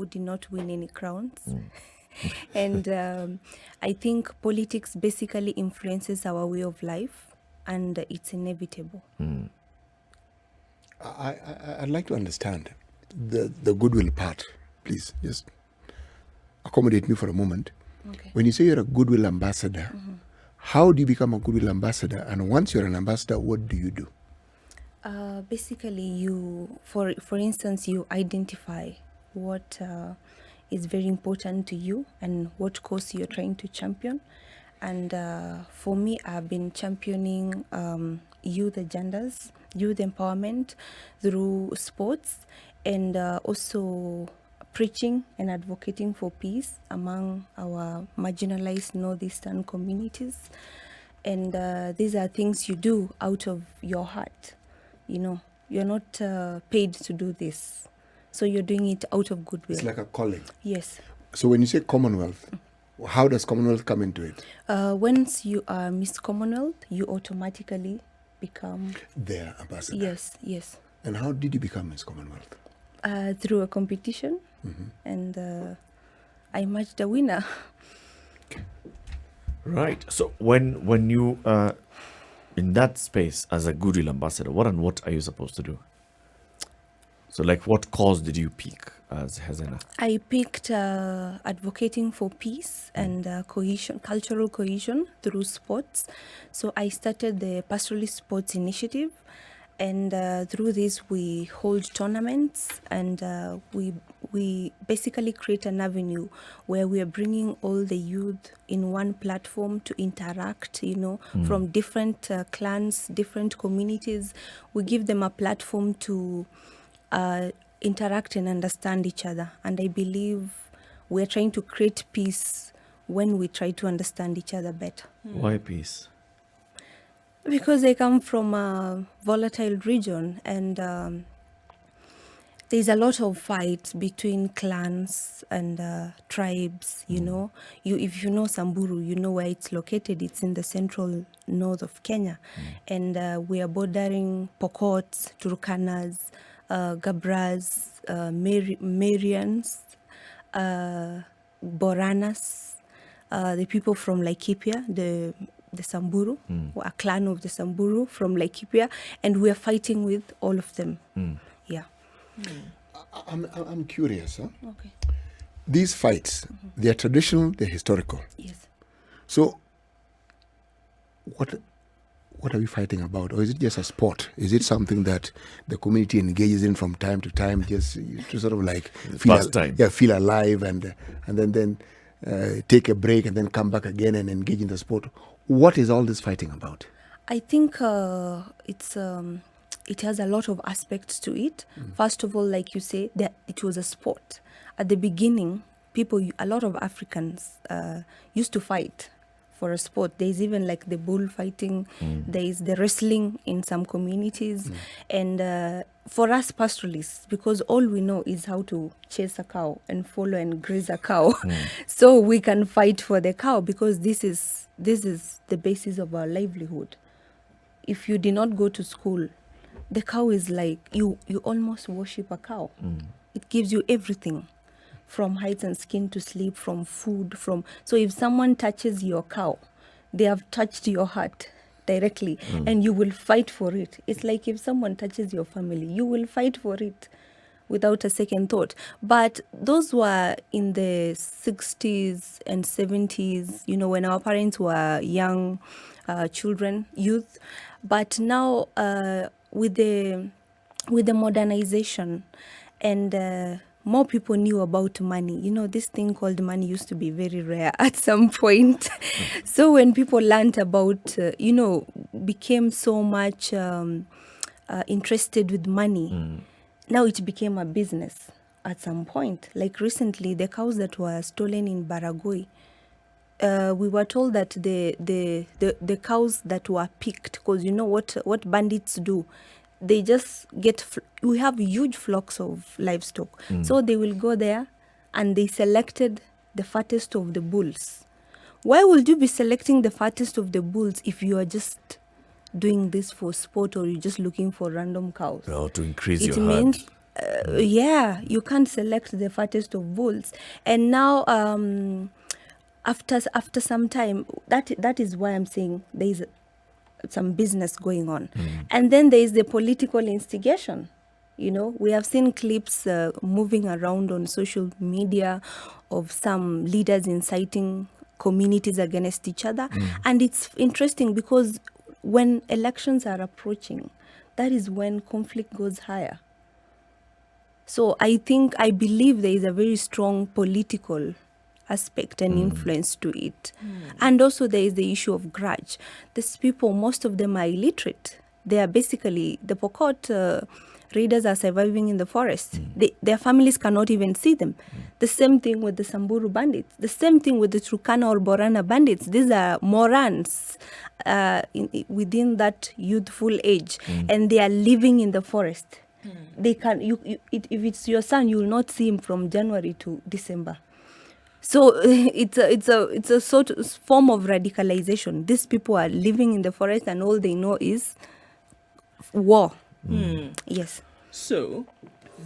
who did not win any crowns. And I think politics basically influences our way of life, and it's inevitable. I'd like to understand the goodwill part. Please, just accommodate me for a moment. Okay. When you say you're a goodwill ambassador, how do you become a goodwill ambassador? And once you're an ambassador, what do you do? Basically, you, for instance, you identify what is very important to you and what cause you're trying to champion. And for me, I've been championing youth agendas, youth empowerment through sports, and also preaching and advocating for peace among our marginalized northeastern communities. And these are things you do out of your heart. You know, you're not paid to do this. So you're doing it out of goodwill. It's like a calling. Yes. So when you say Commonwealth, how does Commonwealth come into it? Once you are Miss Commonwealth, you automatically become Their ambassador. Yes. And how did you become Miss Commonwealth? Through a competition, and I matched a winner. Right. So when you in that space as a goodwill ambassador, what are you supposed to do? So like what cause did you pick as Hezena? I picked advocating for peace and cohesion, cultural cohesion through sports. So I started the Pastoralist Sports Initiative, and through this we hold tournaments, and we basically create an avenue where we are bringing all the youth in one platform to interact, from different clans, different communities. We give them a platform to interact and understand each other. And I believe we're trying to create peace when we try to understand each other better. Why peace? Because I come from a volatile region, and there's a lot of fights between clans and tribes, If you know Samburu, you know where it's located. It's in the central north of Kenya. And we are bordering Pokots, Turkanas, Gabras, Marians, Boranas, the people from Laikipia, the Samburu, a clan of the Samburu from Laikipia, and we are fighting with all of them. Yeah. I'm curious. Huh? Okay. These fights, they are traditional, they're historical. Yes. So, what are we fighting about? Or is it just a sport? Is it something that the community engages in from time to time, just to sort of like feel alive, and then take a break and then come back again and engage in the sport? What is all this fighting about? I think it has a lot of aspects to it. First of all, like you say, that it was a sport. At the beginning, a lot of Africans used to fight for a sport. There's even like the bullfighting, there is the wrestling in some communities. And for us pastoralists, because all we know is how to chase a cow and follow and graze a cow. So we can fight for the cow, because this is the basis of our livelihood. If you did not go to school, the cow is like, you almost worship a cow. It gives you everything, from hides and skin to sleep, from food, so if someone touches your cow, they have touched your heart directly, and you will fight for it. It's like if someone touches your family, you will fight for it without a second thought. But those were in the 60s and 70s, when our parents were young children, youth. But now with the modernization and more people knew about money. This thing called money used to be very rare at some point. So when people learned about, became so much interested with money, now it became a business at some point. Like recently, the cows that were stolen in Baragoi, we were told that the cows that were picked, because what bandits do, they just we have huge flocks of livestock. So they will go there and they selected the fattest of the bulls. Why would you be selecting the fattest of the bulls if you are just doing this for sport, or you're just looking for random cows? Or to increase It your means herd. Yeah, you can't select the fattest of bulls. And now, after some time, that is why I'm saying there is some business going on. And then there is the political instigation. We have seen clips moving around on social media of some leaders inciting communities against each other. And it's interesting because when elections are approaching, that is when conflict goes higher. So I believe there is a very strong political aspect and influence to it. And also there is the issue of grudge. These people, most of them are illiterate. They are basically, the Pokot raiders are surviving in the forest. Their families cannot even see them. The same thing with the Samburu bandits. The same thing with the Turkana or Borana bandits. These are morans within that youthful age. And they are living in the forest. They can if it's your son, you will not see him from January to December. So it's a sort of form of radicalization. These people are living in the forest and all they know is war. Yes. So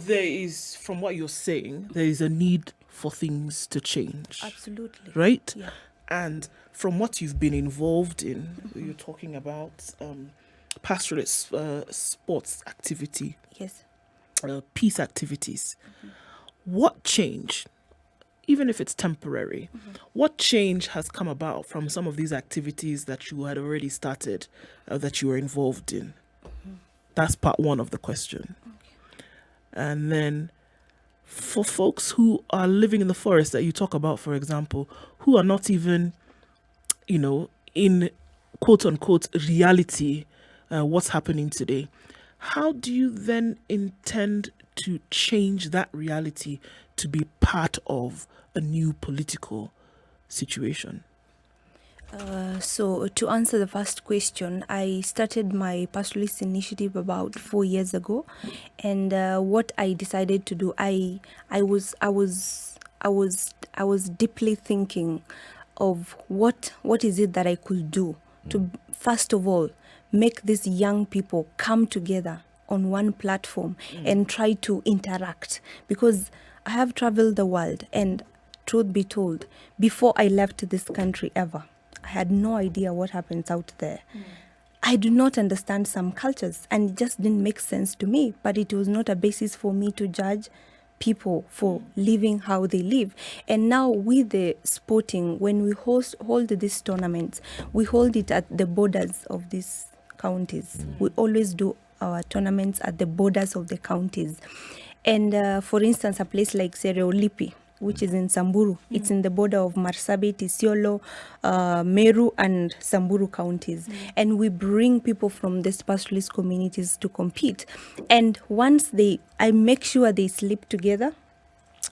there is, from what you're saying, there is a need for things to change. Absolutely. Right? Yeah. And from what you've been involved in, you're talking about pastoralist sports activity. Yes. Peace activities. What change, even if it's temporary, what change has come about from some of these activities that you had already started, that you were involved in? That's part one of the question. And then for folks who are living in the forest that you talk about, for example, who are not even, in quote unquote reality, what's happening today, how do you then intend to change that reality to be part of a new political situation? So to answer the first question, I started my pastoralist initiative about 4 years ago, and what I decided to do, I was deeply thinking of what is it that I could do to, first of all, make these young people come together on one platform and try to interact. Because I have traveled the world, and truth be told, before I left this country ever, I had no idea what happens out there. I do not understand some cultures, and it just didn't make sense to me, but it was not a basis for me to judge people for living how they live. And now with the sporting, when we hold these tournaments, we hold it at the borders of these counties. We always do our tournaments at the borders of the counties. And for instance, a place like Sereolipi, which is in Samburu, it's in the border of Marsabit, Isiolo, Meru and Samburu counties. And we bring people from these pastoralist communities to compete. And once I make sure they sleep together.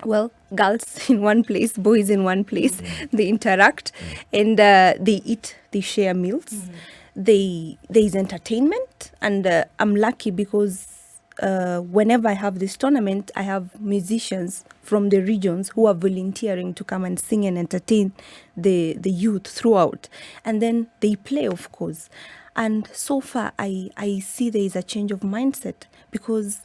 Well, girls in one place, boys in one place, they interact, and they eat, they share meals. There is entertainment, and I'm lucky because whenever I have this tournament, I have musicians from the regions who are volunteering to come and sing and entertain the youth throughout. And then they play, of course. And so far, I see there is a change of mindset because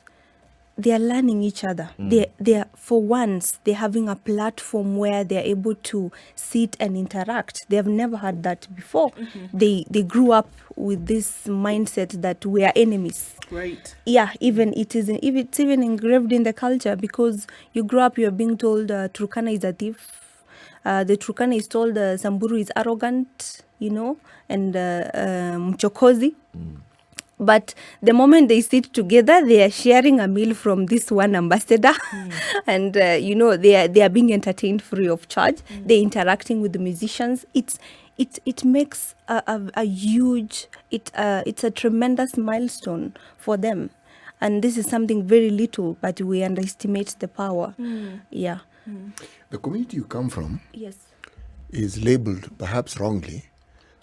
they are learning each other. They are, for once, they're having a platform where they're able to sit and interact. They have never had that before. They grew up with this mindset that we are enemies. Right. Yeah, if it's even engraved in the culture, because you grow up, you're being told Turkana is a thief. The Turkana is told Samburu is arrogant, and mchokozi. But the moment they sit together, they are sharing a meal from this one ambassador, and they are being entertained free of charge. They're interacting with the musicians. It makes a huge. It's a tremendous milestone for them, and this is something very little, but we underestimate the power. Yeah. The community you come from, Yes. is labeled, perhaps wrongly,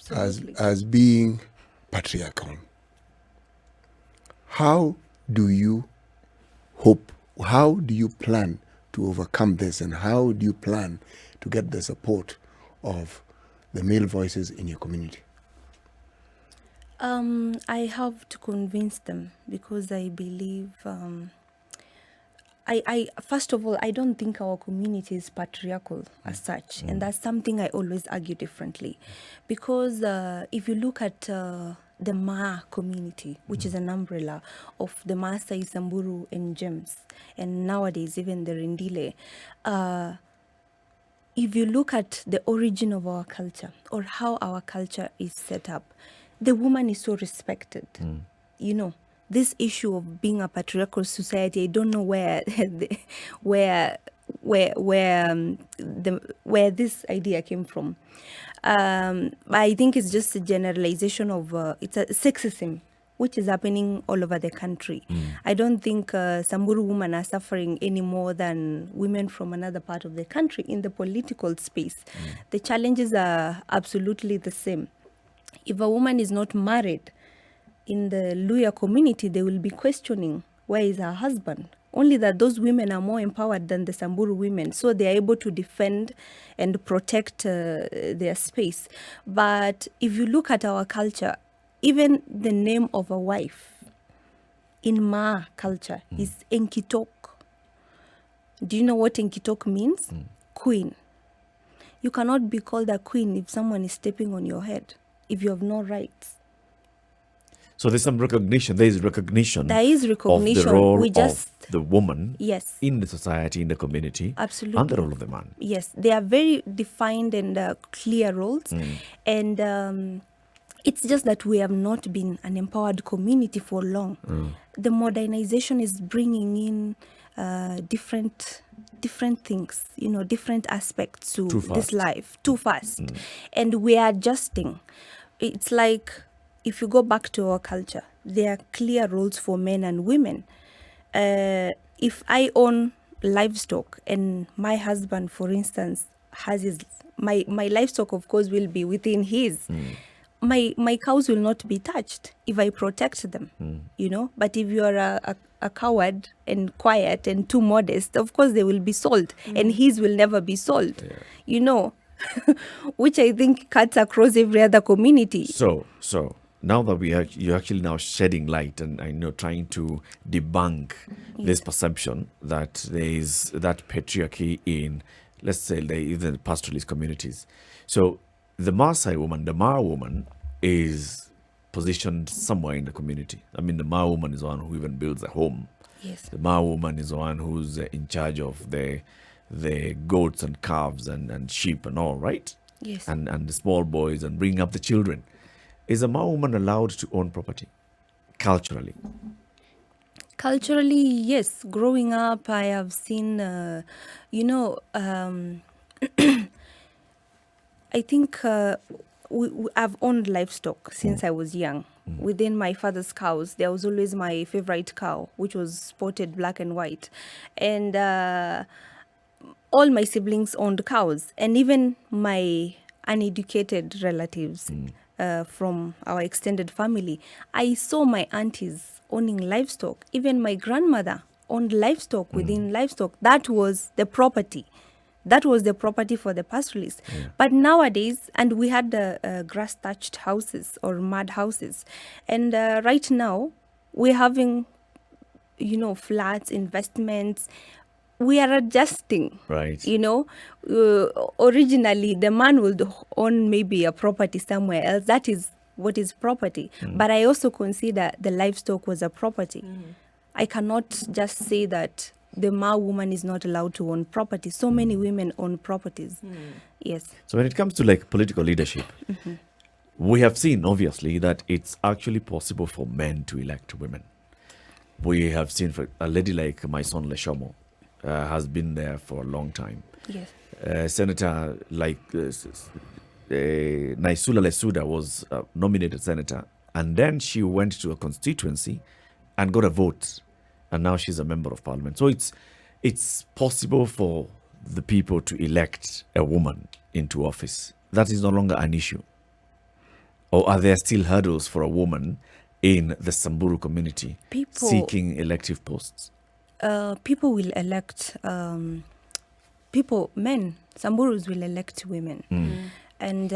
Absolutely. as being patriarchal. How do you plan to overcome this, and how do you plan to get the support of the male voices in your community? I have to convince them, because I believe I first of all, I don't think our community is patriarchal as such, and that's something I always argue differently, because if you look at the Ma community, which is an umbrella of the Maasai, Samburu, and Gems, and nowadays even the Rendile, if you look at the origin of our culture or how our culture is set up, the woman is so respected. You know, this issue of being a patriarchal society, I don't know where where this idea came from. I think it's just a generalization of it's a sexism which is happening all over the country. I don't think Samburu women are suffering any more than women from another part of the country in the political space. The challenges are absolutely the same. If a woman is not married, in the Luya community, they will be questioning, where is her husband? Only that those women are more empowered than the Samburu women, so they are able to defend and protect their space. But if you look at our culture, even the name of a wife in Ma culture is Enkitok. Do you know what Enkitok means? Queen. You cannot be called a queen if someone is stepping on your head, if you have no rights. So there's some recognition. There is recognition. There is recognition. Of the role We just, of the woman yes, in the society, in the community, absolutely, and the role of the man. Yes, they are very defined and clear roles, and it's just that we have not been an empowered community for long. The modernization is bringing in different things, you know, different aspects to this life too fast, and we are adjusting. It's like, if you go back to our culture, there are clear roles for men and women. If I own livestock and my husband, for instance, has his, my livestock, of course, will be within his. My cows will not be touched if I protect them, you know. But if you are a coward and quiet and too modest, of course they will be sold, and his will never be sold, you know, which I think cuts across every other community. So now that you're actually now shedding light and I know trying to debunk this perception that there is that patriarchy in, let's say, even the pastoralist communities. So the Maasai woman, the Ma woman, is positioned somewhere in the community. I mean, the Ma woman is the one who even builds a home. Yes. The Ma woman is the one who's in charge of the goats and calves and sheep and all, right? Yes. And the small boys and bringing up the children. Is a Ma woman allowed to own property culturally? Culturally, yes. Growing up, I have seen, I think I've owned livestock since I was young. Within my father's cows, there was always my favorite cow, which was spotted black and white. And all my siblings owned cows, and even my uneducated relatives from our extended family. I saw my aunties owning livestock. Even my grandmother owned livestock within livestock. That was the property. That was the property for the pastoralists. But nowadays, and we had grass-thatched houses or mud houses. And right now, we're having, you know, flats, investments. We are adjusting, right? You know, originally the man would own maybe a property somewhere else. That is what is property. But I also consider the livestock was a property. I cannot just say that the Ma woman is not allowed to own property. So many women own properties. Yes. So when it comes to like political leadership, we have seen obviously that it's actually possible for men to elect women. We have seen for a lady like my son Leshomo. Has been there for a long time. Yes. Senator like Naisula Lesuda was nominated senator, and then she went to a constituency and got a vote, and now she's a member of parliament. So it's possible for the people to elect a woman into office. That is no longer an issue. Or are there still hurdles for a woman in the Samburu community seeking elective posts? People will elect men. Samburus will elect women, and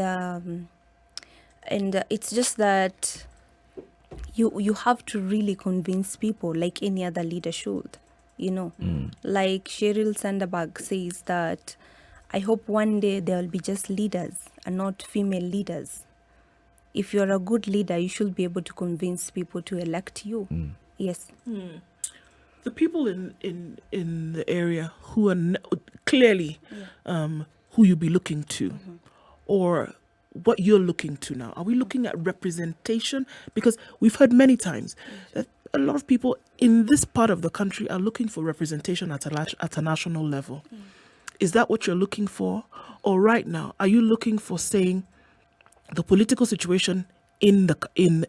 it's just that you have to really convince people, like any other leader should. Like Sheryl Sandberg says that I hope one day there will be just leaders and not female leaders. If you're a good leader, you should be able to convince people to elect you. Yes. The people in the area who are clearly who you'll be looking to, or what you're looking to now. Are we looking at representation? Because we've heard many times that a lot of people in this part of the country are looking for representation at a national level. Is that what you're looking for? Or right now, are you looking for saying the political situation in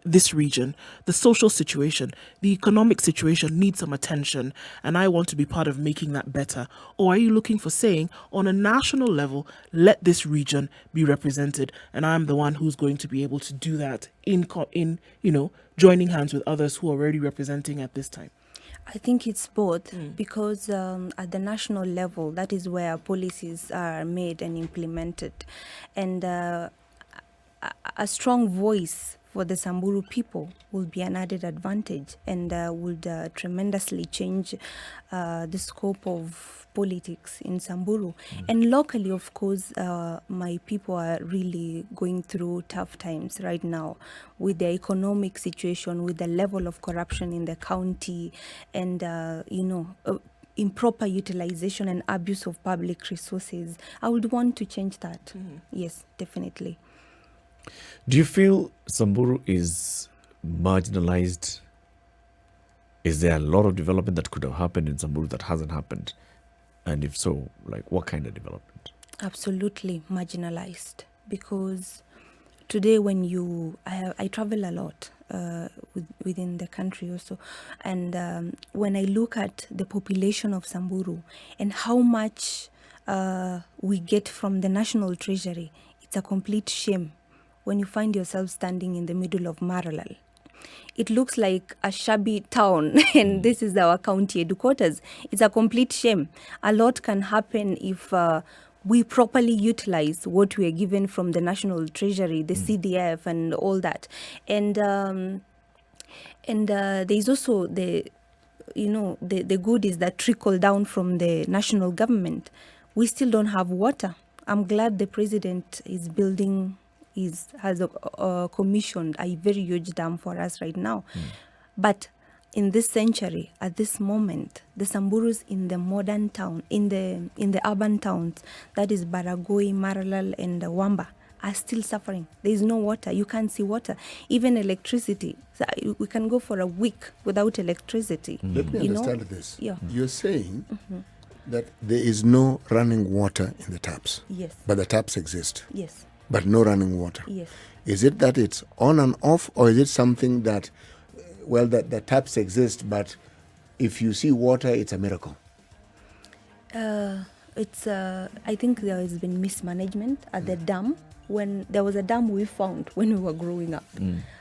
this region, the social situation, the economic situation needs some attention, and I want to be part of making that better? Or are you looking for saying, on a national level, let this region be represented, and I'm the one who's going to be able to do that in joining hands with others who are already representing at this time? I think it's both, because at the national level, that is where policies are made and implemented, and a strong voice for the Samburu people will be an added advantage, and would tremendously change the scope of politics in Samburu. And locally, of course, my people are really going through tough times right now with the economic situation, with the level of corruption in the county, and improper utilization and abuse of public resources. I would want to change that. Yes, definitely. Do you feel Samburu is marginalized? Is there a lot of development that could have happened in Samburu that hasn't happened? And if so, like what kind of development? Absolutely marginalized, because today when I travel a lot within the country also, and when I look at the population of Samburu and how much we get from the national treasury, it's a complete shame when you find yourself standing in the middle of Maralal. It looks like a shabby town, and this is our county headquarters. It's a complete shame. A lot can happen if we properly utilize what we are given from the national treasury, the CDF, and all that. And there's also the goodies that trickle down from the national government. We still don't have water. I'm glad the president is has commissioned a very huge dam for us right now. But in this century, at this moment, the Samburus in the modern town, in the urban towns, that is Baragoi, Maralal, and Wamba, are still suffering. There is no water. You can't see water. Even electricity. So we can go for a week without electricity. Let me understand this. Yeah. You're saying that there is no running water in the taps. Yes. But the taps exist. Yes. But no running water. Yes. Is it that it's on and off, or is it something that, that the taps exist, but if you see water, it's a miracle? I think there has been mismanagement at the dam. When there was a dam we found when we were growing up,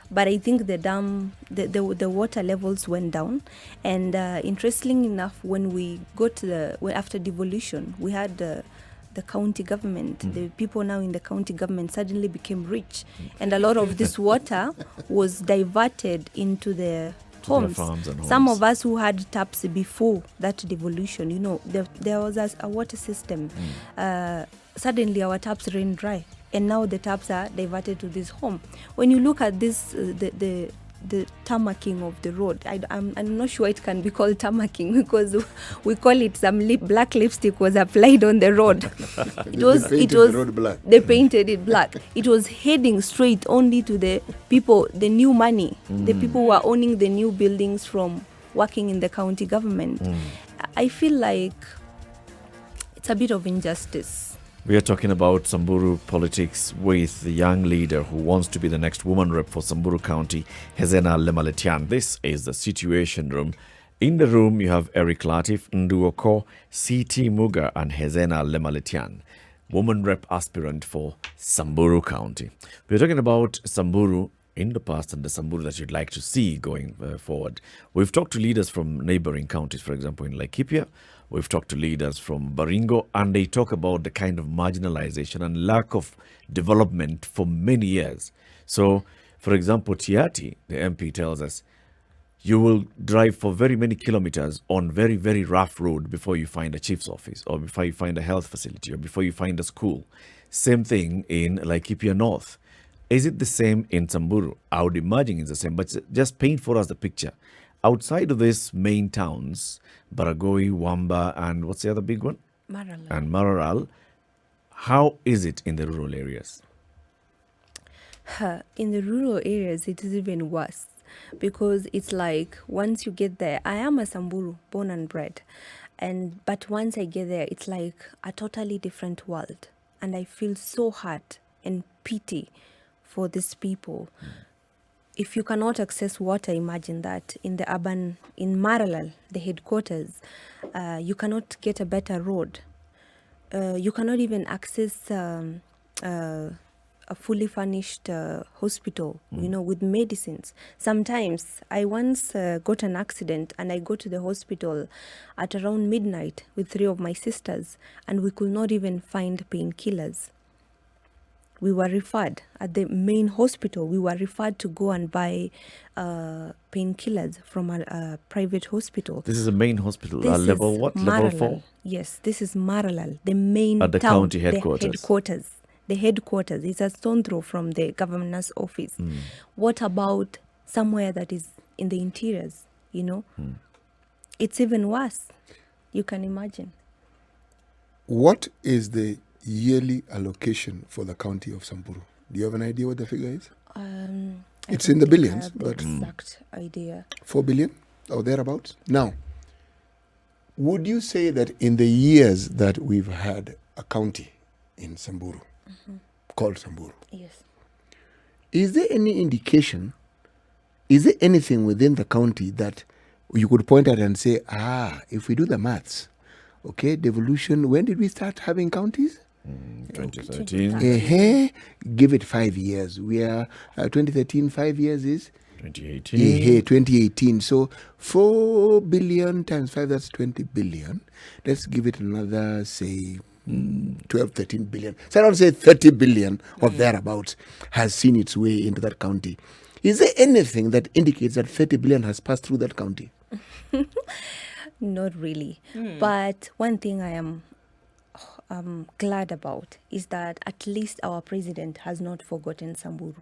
but I think the dam, the water levels went down, and interestingly enough, when we got after devolution, we had the county government. The people now in the county government suddenly became rich, and a lot of this water was diverted into the homes. Farms and homes. Some of us who had taps before that devolution, there was a water system. Suddenly our taps ran dry, and now the taps are diverted to this home. When you look at this, the tarmacking of the road, I'm not sure it can be called tarmacking, because we call it some black lipstick was applied on the road. The road black. They painted it black. It was heading straight only to the people, the new money, the people who are owning the new buildings from working in the county government. I feel like it's a bit of injustice. We are talking about Samburu politics with the young leader who wants to be the next woman rep for Samburu County, Hezena Lemaletian. This is the Situation Room. In the room, you have Eric Latif, Nduoko, C.T. Muga, and Hezena Lemaletian, woman rep aspirant for Samburu County. We're talking about Samburu in the past and the Samburu that you'd like to see going forward. We've talked to leaders from neighboring counties, for example, in Laikipia. We've talked to leaders from Baringo, and they talk about the kind of marginalization and lack of development for many years. So, for example, Tiati, the MP, tells us You will drive for very many kilometers on very, very rough road before you find a chief's office, or before you find a health facility, or before you find a school. Same thing in Laikipia North. Is it the same in Samburu? I would imagine it's the same, but just paint for us the picture. Outside of these main towns, Baragoi, Wamba, and what's the other big one? Maralal. And Mararal, how is it in the rural areas? In the rural areas, it is even worse because it's like once you get there, I am a Samburu, born and bred, but once I get there, it's like a totally different world, and I feel so hurt and pity for these people. If you cannot access water, imagine that in Maralal, the headquarters, you cannot get a better road. You cannot even access a fully furnished hospital, with medicines. Sometimes I once got an accident and I go to the hospital at around midnight with 3 of my sisters, and we could not even find painkillers. We were referred at the main hospital. We were referred to go and buy painkillers from a private hospital. This is a main hospital. This Level is what? Maralal. Level 4? Yes, this is Maralal, the main At the town, county headquarters. The headquarters is a stone throw from the governor's office. What about somewhere that is in the interiors, It's even worse. You can imagine. What is the yearly allocation for the county of Samburu? Do you have an idea what the figure is? It's in the billions, but exact idea. 4 billion or thereabouts. Now, would you say that in the years that we've had a county in Samburu, called Samburu, Yes. is there any indication, is there anything within the county that you could point at and say, if we do the maths, okay, devolution, when did we start having counties? 2013. Give it 5 years. We are 2013, 5 years is 2018. 2018. So 4 billion times 5, that's 20 billion. Let's give it another, say, 12, 13 billion. So I don't say 30 billion or thereabouts has seen its way into that county. Is there anything that indicates that 30 billion has passed through that county? Not really. But one thing I am glad about is that at least our president has not forgotten Samburu.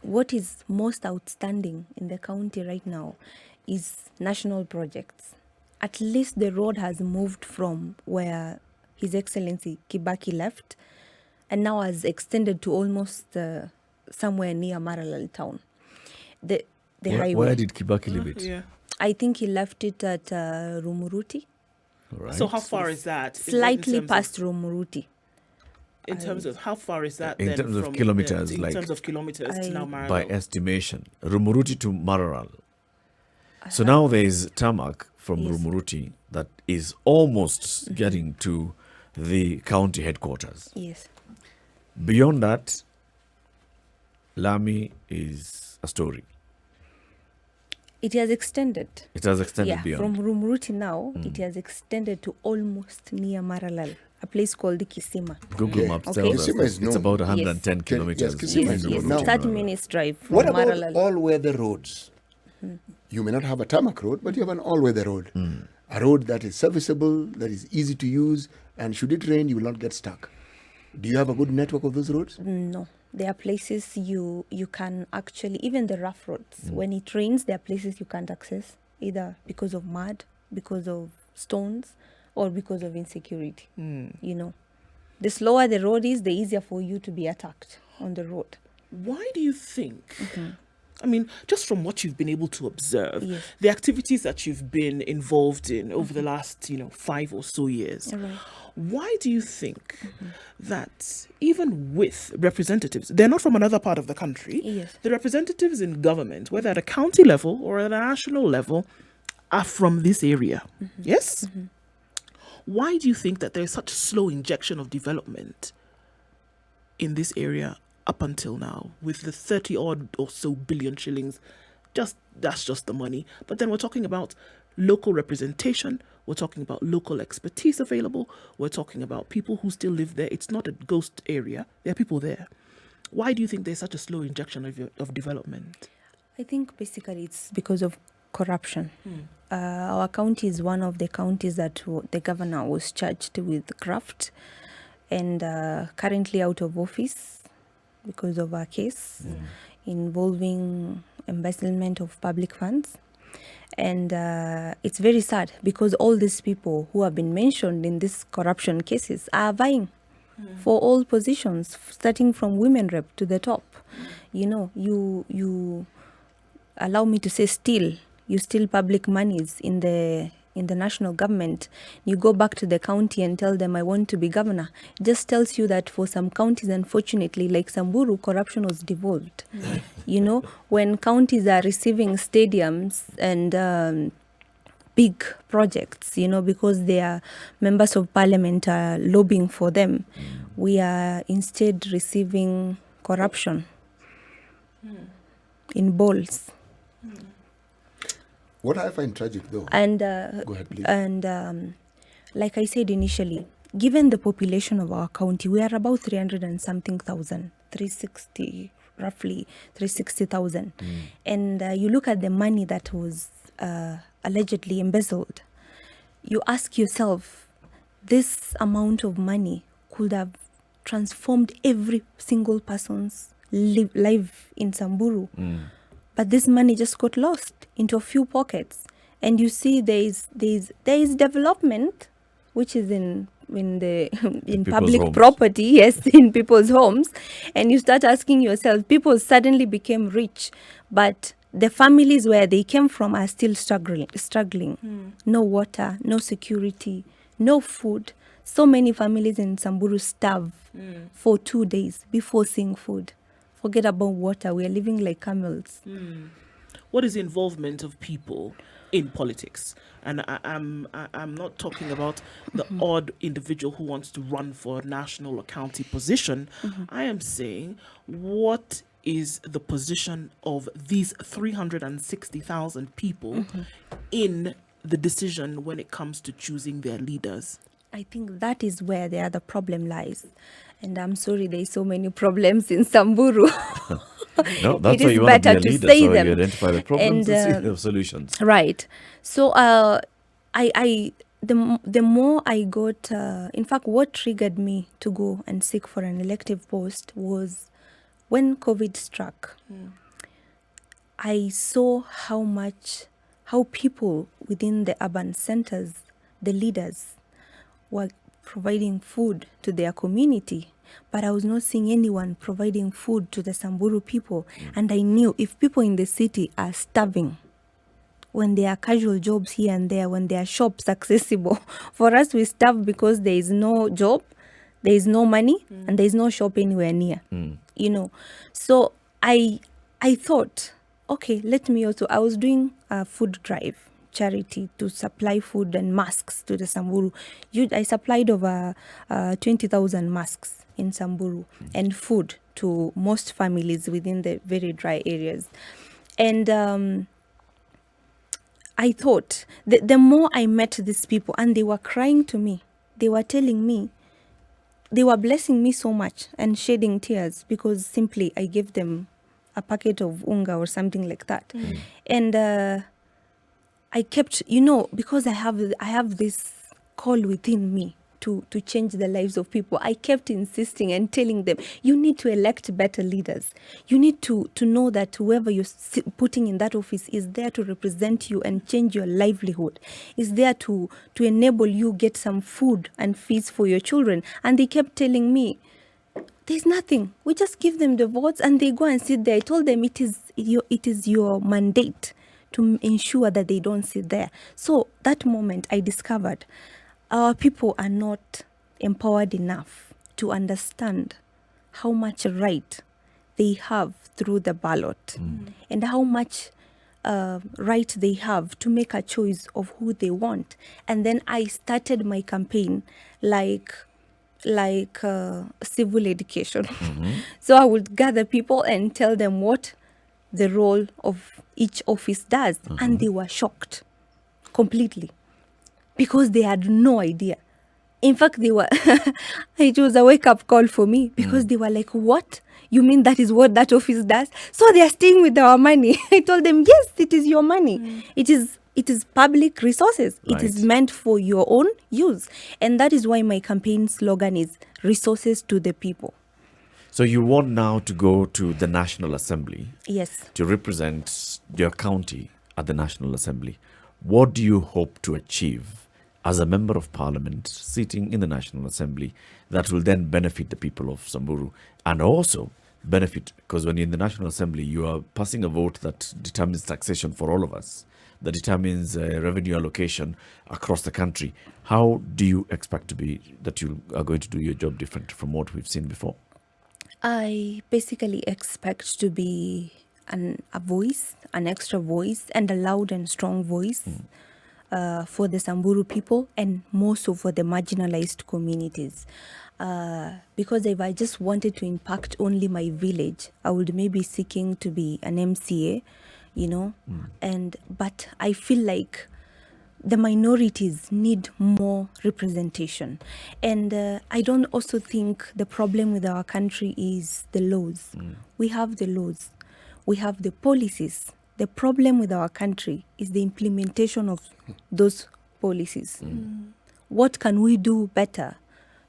What is most outstanding in the county right now is national projects. At least the road has moved from where His Excellency Kibaki left and now has extended to almost somewhere near Maralal town. The highway. Where did Kibaki leave it? Yeah. I think he left it at Rumuruti. All right. So how far is that? Slightly past Rumuruti. In terms of how far is that? In then terms of from kilometers, in like- terms of kilometers to now Maralal. By estimation, Rumuruti to Mararal. So now there is tarmac from Yes. Rumuruti that is almost getting to the county headquarters. Yes. Beyond that, Lami is a story. It has extended. It has extended Yeah, beyond. from Rumuruti now, it has extended to almost near Maralal, a place called Kisima. Google Okay. Maps Okay. tells us Kisima that is it's known. about 110 Yes. kilometers. Yes, Kisima Yes, is yes. known. 30 minutes drive from What about Maralal. all-weather roads? You may not have a tarmac road, but you have an all-weather road. A road that is serviceable, that is easy to use, and should it rain, you will not get stuck. Do you have a good network of those roads? No, there are places you can actually, even the rough roads, when it rains, there are places you can't access, either because of mud, because of stones, or because of insecurity. The slower the road is, the easier for you to be attacked on the road. Why do you think? I mean, just from what you've been able to observe, Yes. the activities that you've been involved in over the last, 5 or so years, All right. why do you think that even with representatives, they're not from another part of the country, Yes. the representatives in government, whether at a county level or at a national level, are from this area? Yes? Why do you think that there's such slow injection of development in this area up until now, with the 30 odd or so billion shillings? That's just the money. But then we're talking about local representation, we're talking about local expertise available, we're talking about people who still live there. It's not a ghost area, there are people there. Why do you think there's such a slow injection of development? I think basically it's because of corruption. Our county is one of the counties that the governor was charged with graft and currently out of office because of a case involving embezzlement of public funds. And it's very sad because all these people who have been mentioned in these corruption cases are vying for all positions, starting from women rep to the top. You know, you allow me to say you steal public monies in the national government. You go back to the county and tell them I want to be governor. It just tells you that for some counties, unfortunately, like Samburu, corruption was devolved. You know, when counties are receiving stadiums and big projects, you know, because their members of parliament are lobbying for them, we are instead receiving corruption in balls. What I find tragic, though, And go ahead, please. and like I said initially, given the population of our county, we are about 300 and something thousand, 360, roughly 360,000. And you look at the money that was allegedly embezzled. You ask yourself, this amount of money could have transformed every single person's life in Samburu. But this money just got lost into a few pockets. And you see there is development, which is in public homes. property, yes, in people's homes. And you start asking yourself, people suddenly became rich, but the families where they came from are still struggling. No water, no security, no food. So many families in Samburu starve for 2 days before seeing food. Forget about water. We are living like camels. What is the involvement of people in politics? And I'm not talking about the odd individual who wants to run for a national or county position. I am saying, what is the position of these 360,000 people in the decision when it comes to choosing their leaders? I think that is where the other problem lies. And I'm sorry, there's so many problems in Samburu. No, that's It why is you want to better be a to leader, say so them. you identify the problems and see And, the solutions. Right. So the more I got, in fact, what triggered me to go and seek for an elective post was when COVID struck. I saw how people within the urban centers, the leaders, were providing food to their community, but I was not seeing anyone providing food to the Samburu people. And I knew if people in the city are starving, when there are casual jobs here and there, when there are shops accessible, for us we starve because there is no job, there is no money, and there is no shop anywhere near. You know, so I thought, okay, let me also, I was doing a food drive, charity, to supply food and masks to the Samburu. I supplied over 20,000 masks in Samburu and food to most families within the very dry areas. And I thought, the more I met these people, and they were crying to me, they were telling me, they were blessing me so much and shedding tears because simply I gave them a packet of unga or something like that. And I kept, you know, because I have this call within me to change the lives of people. I kept insisting and telling them, you need to elect better leaders. You need to know that whoever you're putting in that office is there to represent you and change your livelihood, is there to enable you get some food and fees for your children. And they kept telling me, there's nothing. We just give them the votes and they go and sit there. I told them it is your mandate to ensure that they don't sit there. So that moment I discovered our people are not empowered enough to understand how much right they have through the ballot and how much right they have to make a choice of who they want. And then I started my campaign like civil education. So I would gather people and tell them what the role of each office does. And they were shocked completely because they had no idea In fact, they were, it was a wake-up call for me because they were like, what? You mean that is what that office does? So they are staying with our money. I told them, yes, it is your money. It is public resources. It is Right. meant for your own use. And that is why my campaign slogan is resources to the people. So you want now to go to the National Assembly Yes. to represent your county at the National Assembly. What do you hope to achieve as a member of parliament sitting in the National Assembly that will then benefit the people of Samburu and also benefit, because when you're in the National Assembly, you are passing a vote that determines taxation for all of us, that determines revenue allocation across the country. How do you expect to be that you are going to do your job different from what we've seen before? I basically expect to be a voice, an extra voice, and a loud and strong voice for the Samburu people and more so for the marginalized communities. Because if I just wanted to impact only my village, I would maybe seeking to be an MCA, but I feel like the minorities need more representation. And I don't also think the problem with our country is the laws. We have the laws. We have the policies. The problem with our country is the implementation of those policies. What can we do better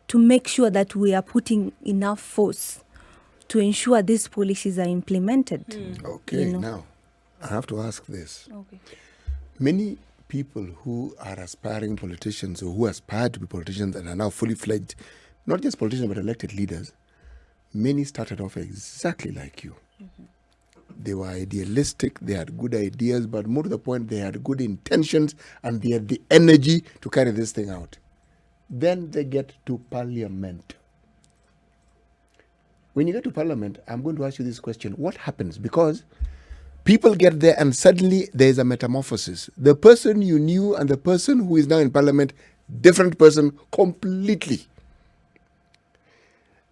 to make sure that we are putting enough force to ensure these policies are implemented? Okay, now I have to ask this. Okay. Many people who are aspiring politicians or who aspire to be politicians and are now fully fledged, not just politicians but elected leaders, many started off exactly like you. They were idealistic, they had good ideas, but more to the point, they had good intentions and they had the energy to carry this thing out. Then they get to parliament. When you get to parliament, I'm going to ask you this question. What happens? Because people get there and suddenly there is a metamorphosis. The person you knew and the person who is now in parliament, different person completely.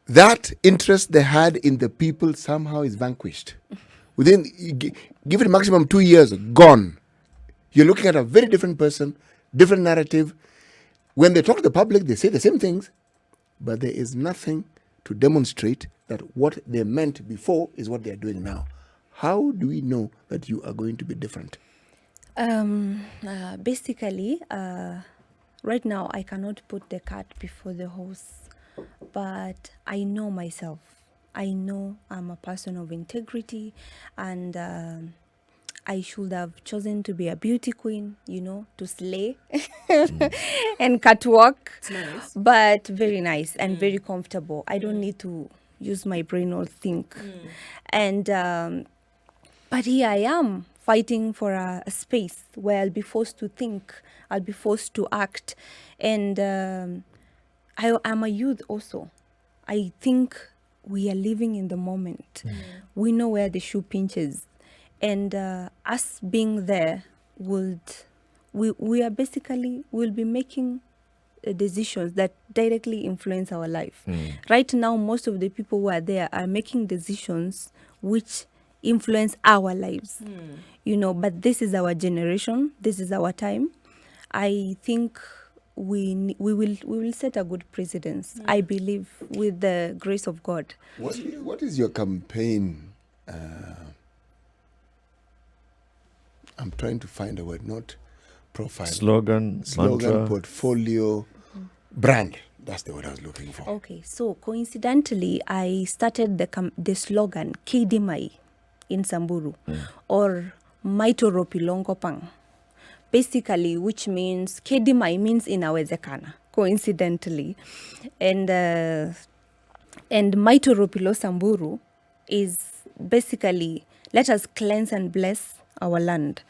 That interest they had in the people somehow is vanquished. Within, give it maximum 2 years, gone. You're looking at a very different person, different narrative. When they talk to the public, they say the same things, but there is nothing to demonstrate that what they meant before is what they are doing now. How do we know that you are going to be different? Basically, right now I cannot put the cart before the horse, but I know myself. I know I'm a person of integrity, and I should have chosen to be a beauty queen, to slay and catwalk. It's nice. But very nice and very comfortable. I don't need to use my brain or think. And but here I am fighting for a space where I'll be forced to think, I'll be forced to act. And I'm a youth also. I think we are living in the moment. We know where the shoe pinches. And us being there, we'll be making decisions that directly influence our life. Right now, most of the people who are there are making decisions which influence our lives. But this is our generation. This is our time. I think we will set a good precedence. I believe, with the grace of God. What is your campaign? I'm trying to find a word, not profile. Slogan, mantra. Portfolio, brand. That's the word I was looking for. Okay, so coincidentally, I started the slogan Kidimai in Samburu, or Maitoro Pilongopang. Basically, which means Kidimai means inawezekana, coincidentally, and Maitoro Pilo Samburu is basically let us cleanse and bless our land,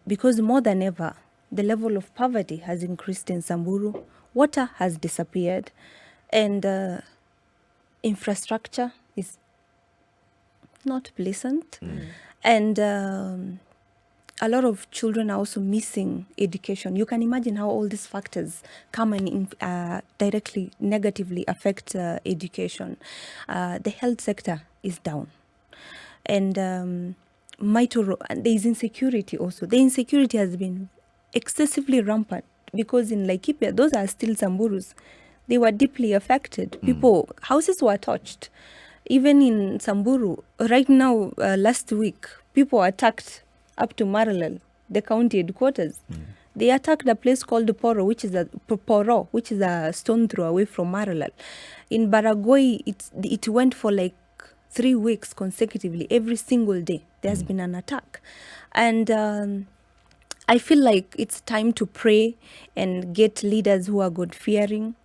because more than ever the level of poverty has increased in Samburu, water has disappeared, and infrastructure is not pleasant, and a lot of children are also missing education. You can imagine how all these factors come and directly negatively affect education. The health sector is down, and there is insecurity also. The insecurity has been excessively rampant because in Laikipia, those are still Samburus. They were deeply affected. Houses were touched. Even in Samburu, right now, last week, people attacked up to Maralal, the county headquarters. They attacked a place called Poro, which is a stone throw away from Maralal. In Baragoi, it went for like 3 weeks consecutively. Every single day, there's been an attack. And I feel like it's time to pray and get leaders who are God-fearing,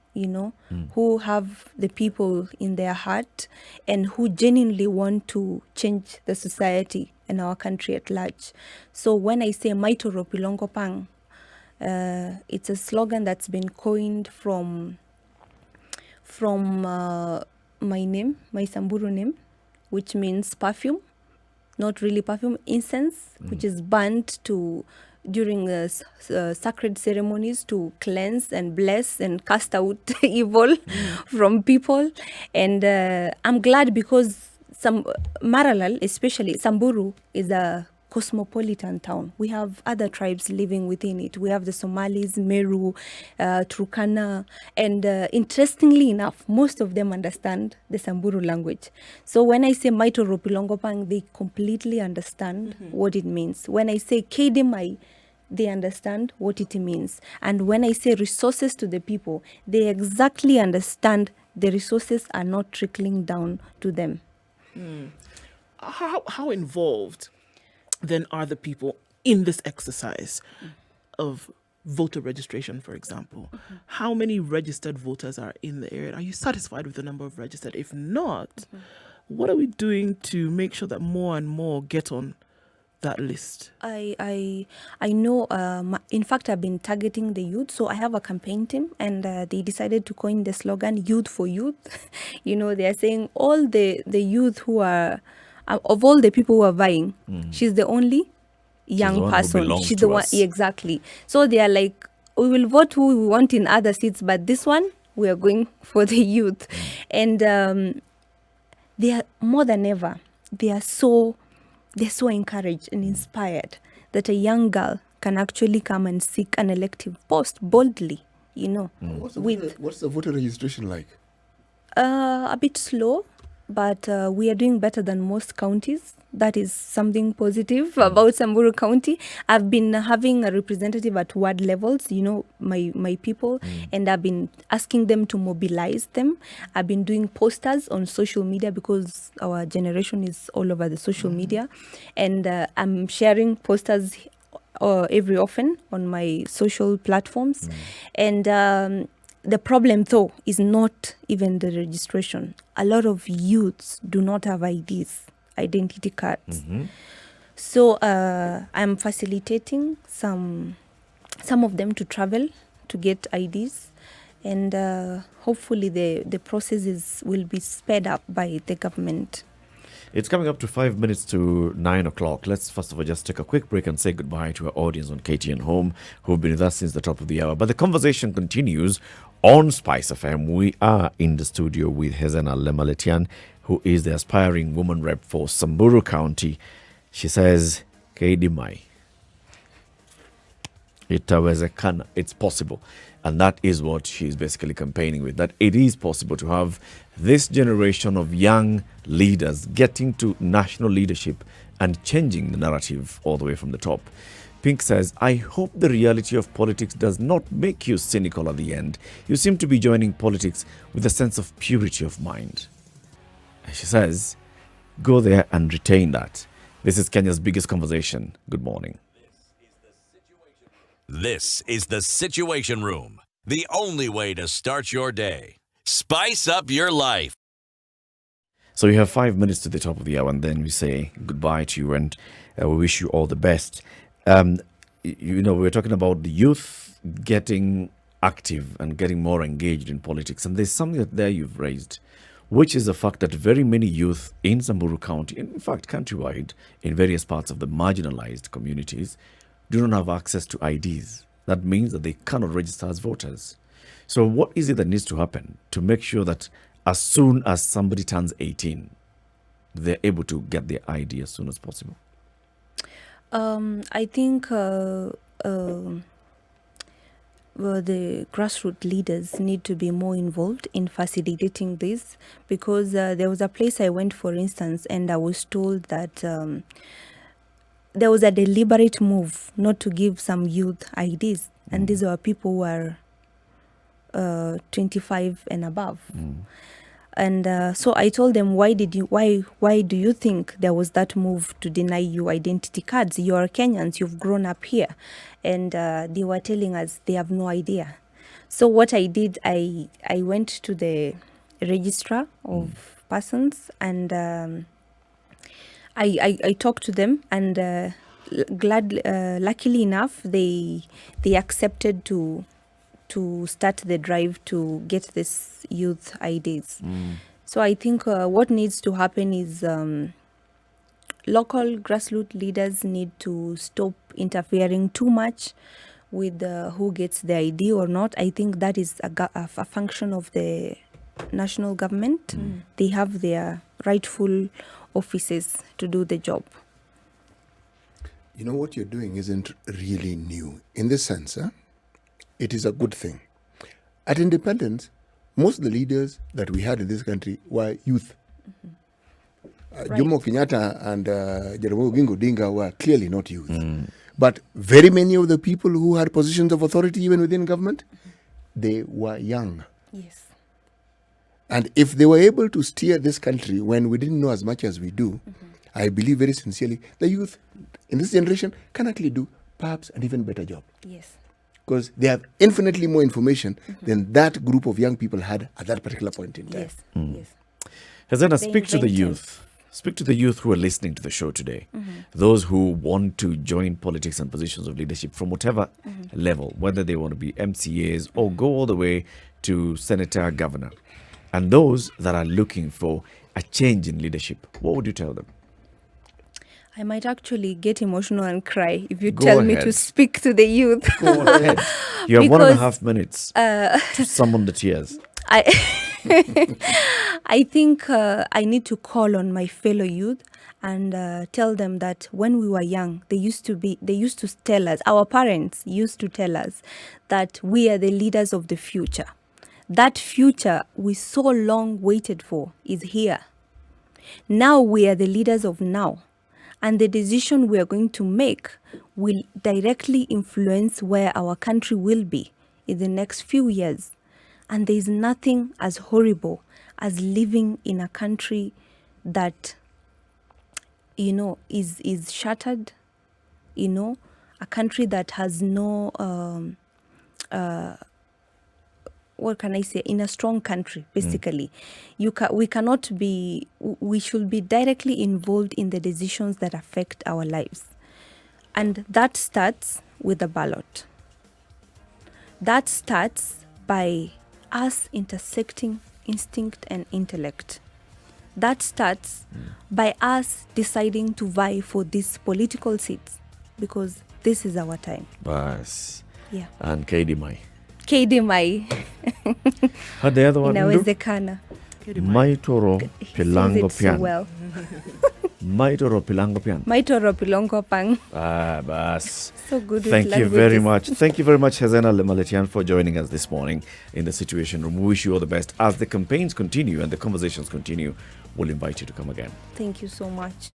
who have the people in their heart and who genuinely want to change the society and our country at large. So when I say Maitoro Pilongopang, it's a slogan that's been coined from my name, my Samburu name, which means perfume, not really perfume, incense, which is burnt during sacred ceremonies to cleanse and bless and cast out evil from people. And I'm glad because Maralal, especially Samburu, is a cosmopolitan town. We have other tribes living within it. We have the Somalis, Meru, Turkana, and interestingly enough, most of them understand the Samburu language. So when I say Maitoro Pilongopang, they completely understand what it means. When I say Kedemai, they understand what it means. And when I say resources to the people, they exactly understand the resources are not trickling down to them. How involved then are the people in this exercise of voter registration, for example? How many registered voters are in the area? Are you satisfied with the number of registered? If not, what are we doing to make sure that more and more get on that list? I know, in fact, I've been targeting the youth. So I have a campaign team and they decided to coin the slogan Youth for Youth. They are saying all the youth who are, of all the people who are vying, she's the only young person. She's the one, exactly. So they are like, we will vote who we want in other seats, but this one, we are going for the youth. And they are more than ever, they're so encouraged and inspired that a young girl can actually come and seek an elective post boldly, What's the voter registration like? A bit slow, but we are doing better than most counties. That is something positive about Samburu County. I've been having a representative at ward levels, my people, and I've been asking them to mobilize them. I've been doing posters on social media because our generation is all over the social media. And I'm sharing posters every often on my social platforms. And the problem, though, is not even the registration. A lot of youths do not have IDs, identity cards. So I'm facilitating some of them to travel to get IDs. And hopefully the processes will be sped up by the government. It's coming up to 5 minutes to 9 o'clock. Let's first of all just take a quick break and say goodbye to our audience on KTN Home who've been with us since the top of the hour. But the conversation continues on SpiceFM. We are in the studio with Hezena Lemaletian, who is the aspiring woman rep for Samburu County. She says, Kaidimai. Itawezekana. It's possible. And that is what she's basically campaigning with, that it is possible to have this generation of young leaders getting to national leadership and changing the narrative all the way from the top. Pink says, I hope the reality of politics does not make you cynical at the end. You seem to be joining politics with a sense of purity of mind. And she says, go there and retain that. This is Kenya's biggest conversation. Good morning. This is the Situation Room, the only way to start your day. Spice up your life. So we have 5 minutes to the top of the hour, and then we say goodbye to you, and we wish you all the best. We're talking about the youth getting active and getting more engaged in politics, and there's something that there you've raised, which is the fact that very many youth in Samburu County, and in fact countrywide, in various parts of the marginalized communities, do not have access to IDs. That means that they cannot register as voters. So what is it that needs to happen to make sure that as soon as somebody turns 18, they're able to get their ID as soon as possible? I think the grassroots leaders need to be more involved in facilitating this, because there was a place I went, for instance, and I was told that there was a deliberate move not to give some youth IDs, and these were people who are 25 and above. And so I told them, why do you think there was that move to deny you identity cards? You are Kenyans, you've grown up here. And they were telling us they have no idea. So what I did, I went to the registrar of persons, and I talked to them, and luckily enough, they accepted to start the drive to get this youth IDs. So I think what needs to happen is local grassroots leaders need to stop interfering too much with who gets the ID or not. I think that is a function of the national government. They have their rightful offices to do the job. You know, what you're doing isn't really new in this sense. It is a good thing. At independence, most of the leaders that we had in this country were youth. Jomo Kenyatta and Jaramogi Oginga Odinga were clearly not youth. But very many of the people who had positions of authority even within government, they were young. Yes. And if they were able to steer this country when we didn't know as much as we do, I believe very sincerely, the youth in this generation can actually do perhaps an even better job. Yes. Because they have infinitely more information than that group of young people had at that particular point in time. Yes. Yes. Hezena, They speak to the invented. youth. Speak to the youth who are listening to the show today. Those who want to join politics and positions of leadership from whatever level, whether they want to be MCAs or go all the way to senator, governor. And those that are looking for a change in leadership, what would you tell them? I might actually get emotional and cry if you Go tell me ahead. to speak to the youth. Go ahead. You have Because, 1.5 minutes to summon the tears. I think I need to call on my fellow youth and tell them that when we were young, they used to tell us, our parents used to tell us that we are the leaders of the future. That future we so long waited for is here. Now we are the leaders of now. And the decision we are going to make will directly influence where our country will be in the next few years. And there is nothing as horrible as living in a country that, is shattered, a country that has no, what can I say, in a strong country, basically. We should be directly involved in the decisions that affect our lives. And that starts with the ballot. That starts by us intersecting instinct and intellect. That starts by us deciding to vie for these political seats, because this is our time. Bas. Yeah. And KDMI. KDMI. Had the other one? Inawezekana. Maitoro He says Pilango it so Pian. well. Maitoro Pilango Pian. Maitoro Pilongo Pang. Bas. So good with Thank you very languages. much. Thank you very much, Hezena Lemaletian, for joining us this morning in the Situation Room. We wish you all the best. As the campaigns continue and the conversations continue, we'll invite you to come again. Thank you so much.